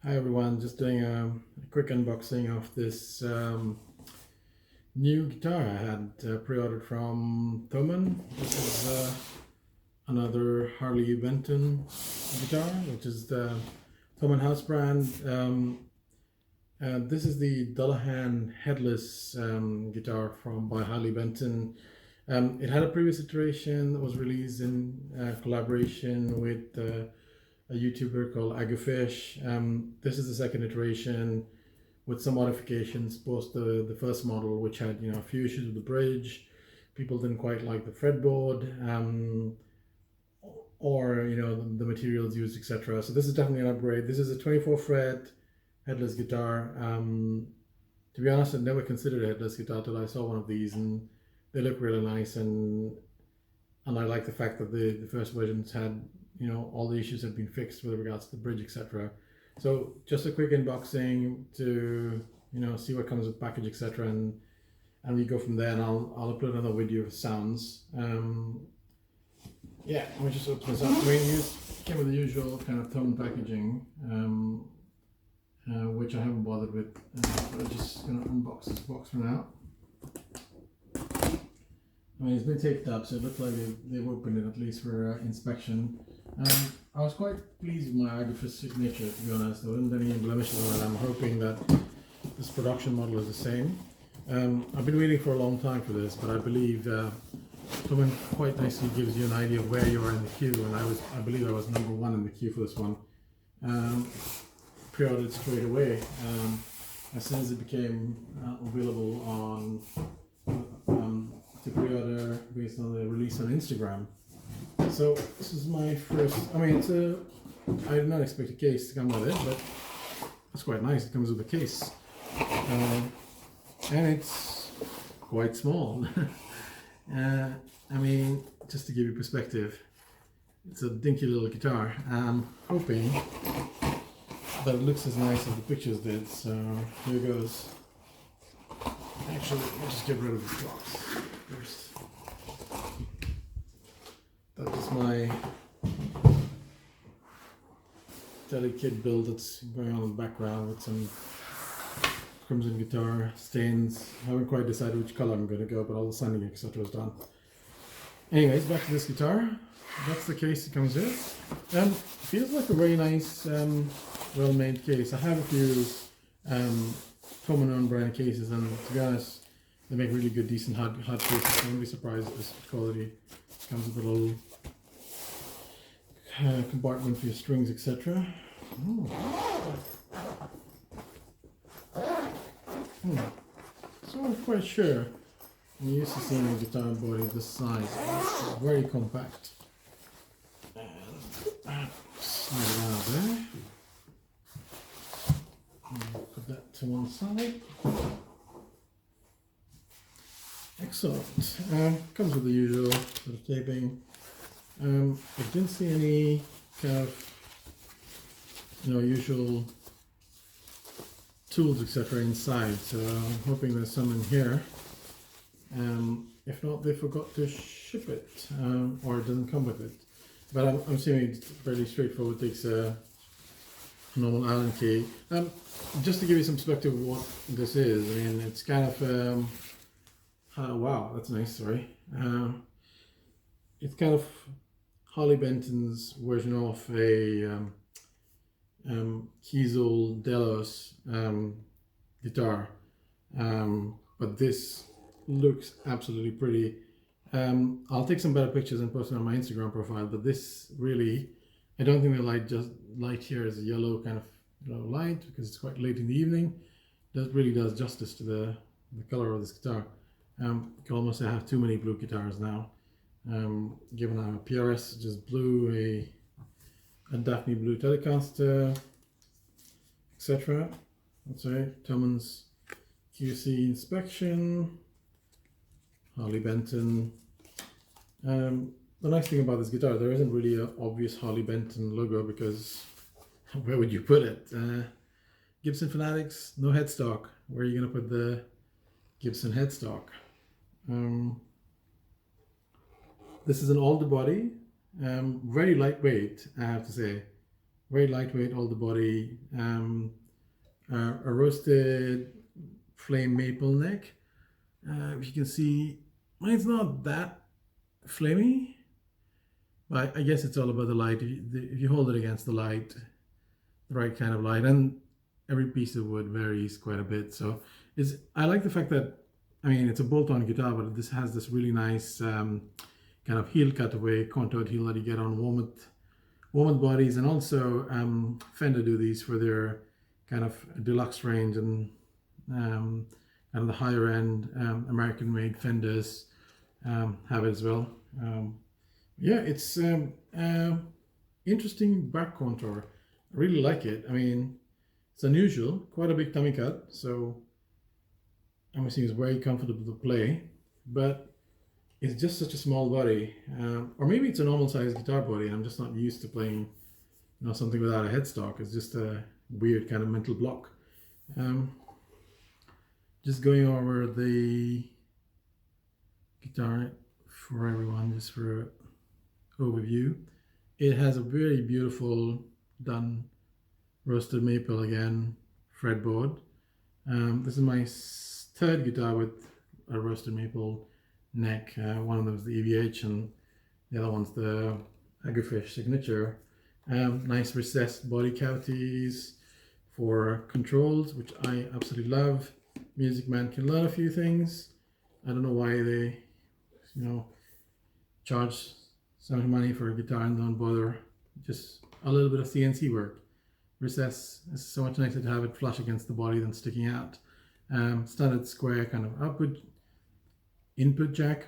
Hi everyone, just doing a quick unboxing of this new guitar I had pre-ordered from Thomann. This is another Harley Benton guitar, which is the Thomann house brand. This is the Dullahan headless guitar by Harley Benton. It had a previous iteration that was released in collaboration with a YouTuber called Agafish. This is the second iteration with some modifications post the first model, which had a few issues with the bridge. People didn't quite like the fretboard, or the materials used, etc. So this is definitely an upgrade. This is a 24 fret headless guitar. To be honest, I never considered a headless guitar till I saw one of these, and they look really nice. And I like the fact that the first versions had all the issues have been fixed with regards to the bridge, etc. So just a quick unboxing to see what comes with the package, etc. And we go from there, and I'll upload another video of sounds. Yeah, let me just open this up. It came with the usual kind of Thomann packaging, which I haven't bothered with. I'm just gonna unbox this box for now. I mean, it's been taped up, so it looks like they've opened it at least for inspection. I was quite pleased with my Agafish signature, to be honest. There wasn't any blemishes on it. I'm hoping that this production model is the same. I've been waiting for a long time for this, but I believe Thomann quite nicely gives you an idea of where you are in the queue, and I believe I was number one in the queue for this one. Pre-ordered straight away as soon as it became available to pre-order based on the release on Instagram. So this is my first. I mean, I did not expect a case to come with it, but it's quite nice. It comes with a case, and it's quite small. I mean, just to give you perspective, it's a dinky little guitar. I'm hoping that it looks as nice as the pictures did. So here goes. Actually, I'll just get rid of this box first. That is my delicate build that's going on in the background with some crimson guitar stains. I haven't quite decided which color I'm going to go, but all the sanding etc. is done. Anyways, back to this guitar. That's the case it comes with. Feels like a very nice, well-made case. I have a few Thomann own brand cases, and to be honest, they make really good, decent hard cases. I wouldn't be surprised if this quality comes with a little compartment for your strings, etc. So I'm quite sure I'm used to seeing a guitar body this size. It's very compact. And slide it out there. Put that to one side. Excellent. Comes with the usual sort of taping. I didn't see any kind of usual tools etc. inside, so I'm hoping there's some in here. If not, they forgot to ship it, or it doesn't come with it. But I'm assuming it's fairly straightforward. It takes a normal Allen key. Just to give you some perspective of what this is, I mean, it's kind of wow, that's nice. Sorry, it's kind of Harley Benton's version of a Kiesel Delos guitar, but this looks absolutely pretty. I'll take some better pictures and post them on my Instagram profile, but this really, I don't think the light here is a yellow kind of light because it's quite late in the evening. That really does justice to the color of this guitar. You can almost say I have too many blue guitars now, given I have a PRS, just blue, a Daphne blue Telecaster, etc. That's right, Thoman's QC inspection, Harley Benton. The nice thing about this guitar, there isn't really an obvious Harley Benton logo because where would you put it? Gibson Fanatics, no headstock. Where are you going to put the Gibson headstock? This is an alder body, very lightweight, I have to say. very lightweight, all the body, a roasted flame maple neck. If you can see, mine's not that flamey, but I guess it's all about the light. If you hold it against the light, the right kind of light, and every piece of wood varies quite a bit. So I like the fact that, I mean, it's a bolt-on guitar, but this has this really nice kind of heel cutaway, contoured heel that you get on Walnut bodies, and also Fender do these for their kind of deluxe range, and kind of the higher end American-made Fenders have it as well. Yeah, it's interesting back contour. I really like it. I mean, it's unusual, quite a big tummy cut, so I'm assuming it's very comfortable to play, but it's just such a small body, or maybe it's a normal sized guitar body. I'm just not used to playing, something without a headstock. It's just a weird kind of mental block. Just going over the guitar for everyone, just for an overview. It has a very beautiful done roasted maple again fretboard. This is my third guitar with a roasted maple neck. One of them is the EVH, and the other one's the Agrifish signature. Nice recessed body cavities for controls, which I absolutely love. Music Man can learn a few things. I don't know why they, charge so much money for a guitar and don't bother just a little bit of CNC work. Recess is so much nicer to have it flush against the body than sticking out. Standard square kind of output jack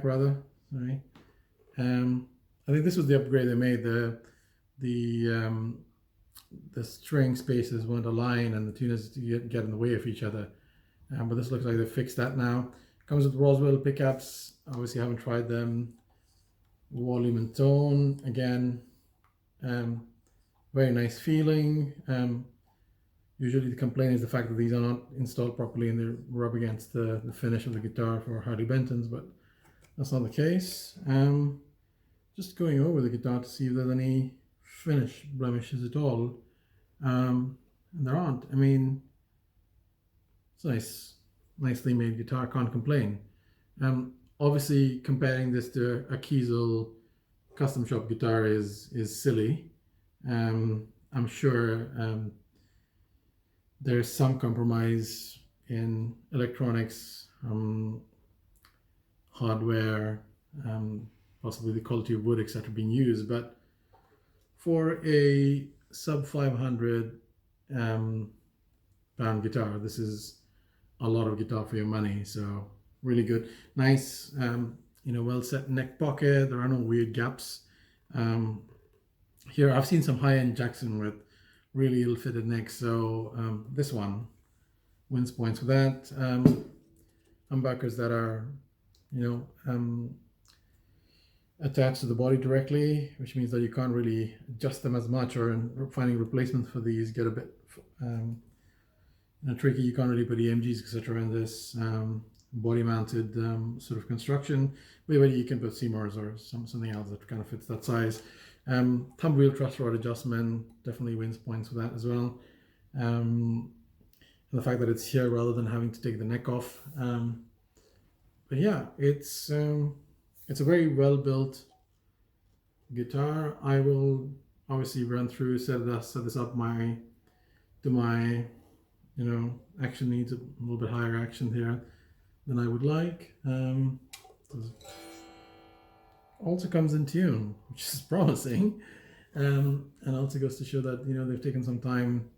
rather. Sorry. I think this was the upgrade they made. The string spaces weren't aligned and the tuners get in the way of each other. But this looks like they fixed that now. Comes with Roswell pickups. Obviously, I haven't tried them. Volume and tone again. Very nice feeling. Usually the complaint is the fact that these are not installed properly and they rub against the finish of the guitar for Harley Benton's, but that's not the case. Just going over the guitar to see if there's any finish blemishes at all. And there aren't. I mean, it's nice, nicely made guitar, can't complain. Obviously comparing this to a Kiesel custom shop guitar is silly. I'm sure there's some compromise in electronics, hardware, possibly the quality of wood, etc. being used, but for a sub 500 pound guitar, this is a lot of guitar for your money. So really good, nice, well set neck pocket. There are no weird gaps. Here I've seen some high-end Jackson with really ill-fitted necks, so this one wins points for that. Humbuckers that are, attached to the body directly, which means that you can't really adjust them as much, or in finding replacements for these get a bit tricky. You can't really put EMGs, etc. in this body-mounted sort of construction. Maybe you can put Seymours or something else that kind of fits that size. Thumb wheel truss rod adjustment definitely wins points for that as well. And the fact that it's here rather than having to take the neck off. But yeah, it's a very well built guitar. I will obviously run through, set this up to my action needs, a little bit higher action here than I would like. Also comes in tune, which is promising, and also goes to show that they've taken some time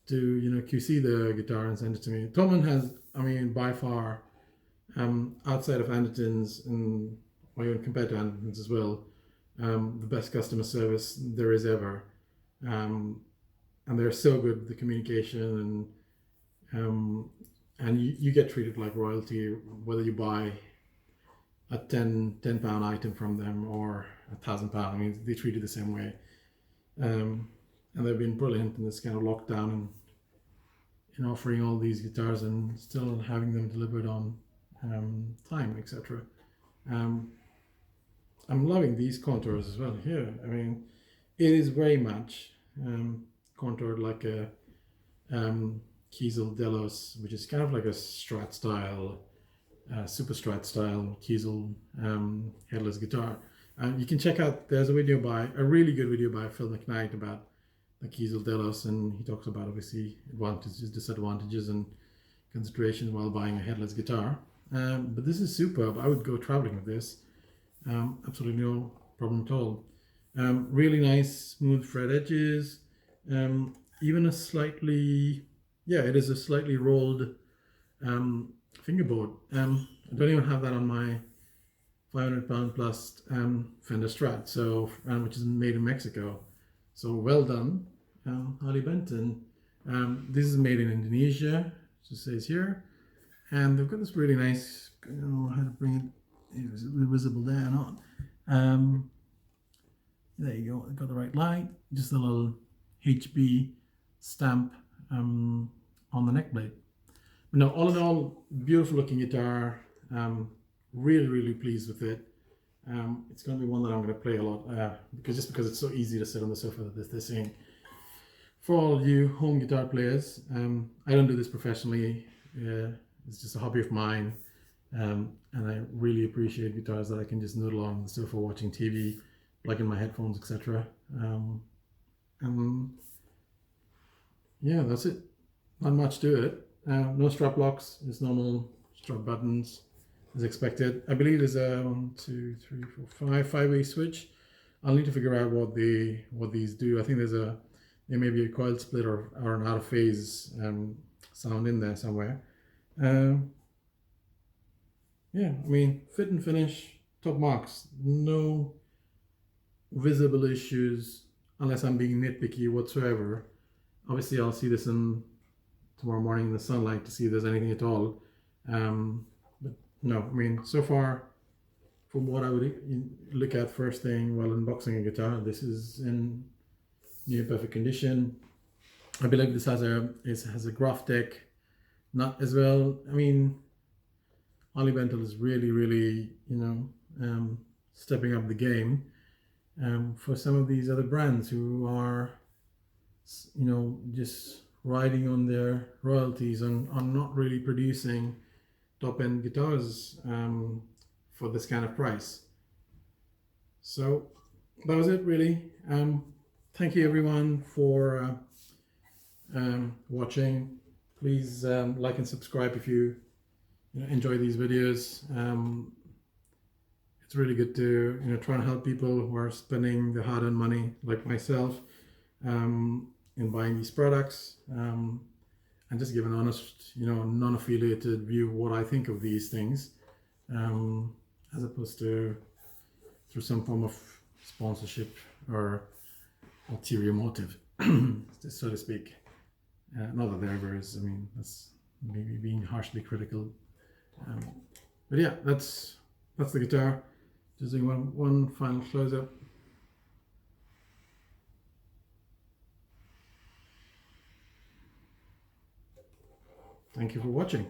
to QC the guitar and send it to me. Thomann has, by far, outside of Anderton's, and even compared to Anderton's as well, the best customer service there is ever, and they're so good with the communication, and you get treated like royalty whether you buy a 10 pound item from them or £1,000. They treat you the same way, and they've been brilliant in this kind of lockdown and in offering all these guitars and still having them delivered on time, etc. I'm loving these contours as well here. It is very much contoured like a Kiesel Delos, which is kind of like a Strat style, super Strat style Kiesel headless guitar. You can check out, there's a really good video by Phil McKnight about the Kiesel Delos, and he talks about obviously advantages, disadvantages, and considerations while buying a headless guitar. But this is superb. I would go traveling with this. Absolutely no problem at all. Really nice smooth fret edges. Even a slightly, it is a slightly rolled fingerboard. I don't even have that on my 500 pound plus Fender Strat, so which is made in Mexico. So well done, Harley Benton. This is made in Indonesia, it says here, and they've got this really nice. I don't know how to bring it. Is it visible there or not? There you go. I've got the right light. Just a little HB stamp on the neck blade. But no, all in all, beautiful looking guitar. Really pleased with it. It's going to be one that I'm going to play a lot because it's so easy to sit on the sofa that this thing. For all you home guitar players, I don't do this professionally. It's just a hobby of mine, and I really appreciate guitars that I can just noodle on the sofa watching TV, plug in my headphones, etc. Yeah, that's it. Not much to it. No strap locks. It's normal strap buttons as expected. I believe there's a 1, 2, 3, 4, 5-way switch. I'll need to figure out what these do. I think there may be a coil split or an out of phase sound in there somewhere. Yeah, I mean, fit and finish, top marks. No visible issues unless I'm being nitpicky whatsoever. Obviously, I'll see this tomorrow morning in the sunlight to see if there's anything at all. But no, I mean, so far, from what I would look at first thing while unboxing a guitar, this is in near perfect condition. I believe this has a graph deck nut as well. I mean, Harley Benton is really stepping up the game for some of these other brands who are just riding on their royalties and are not really producing top-end guitars for this kind of price. So that was it really. Thank you everyone for watching. Please like and subscribe if you enjoy these videos. It's really good to try and help people who are spending the hard-earned money like myself in buying these products, and just give an honest, non-affiliated view of what I think of these things, as opposed to through some form of sponsorship or ulterior motive, so to speak. Not that there ever is. I mean, that's maybe being harshly critical. But yeah, that's the guitar. Just doing one final close up. Thank you for watching.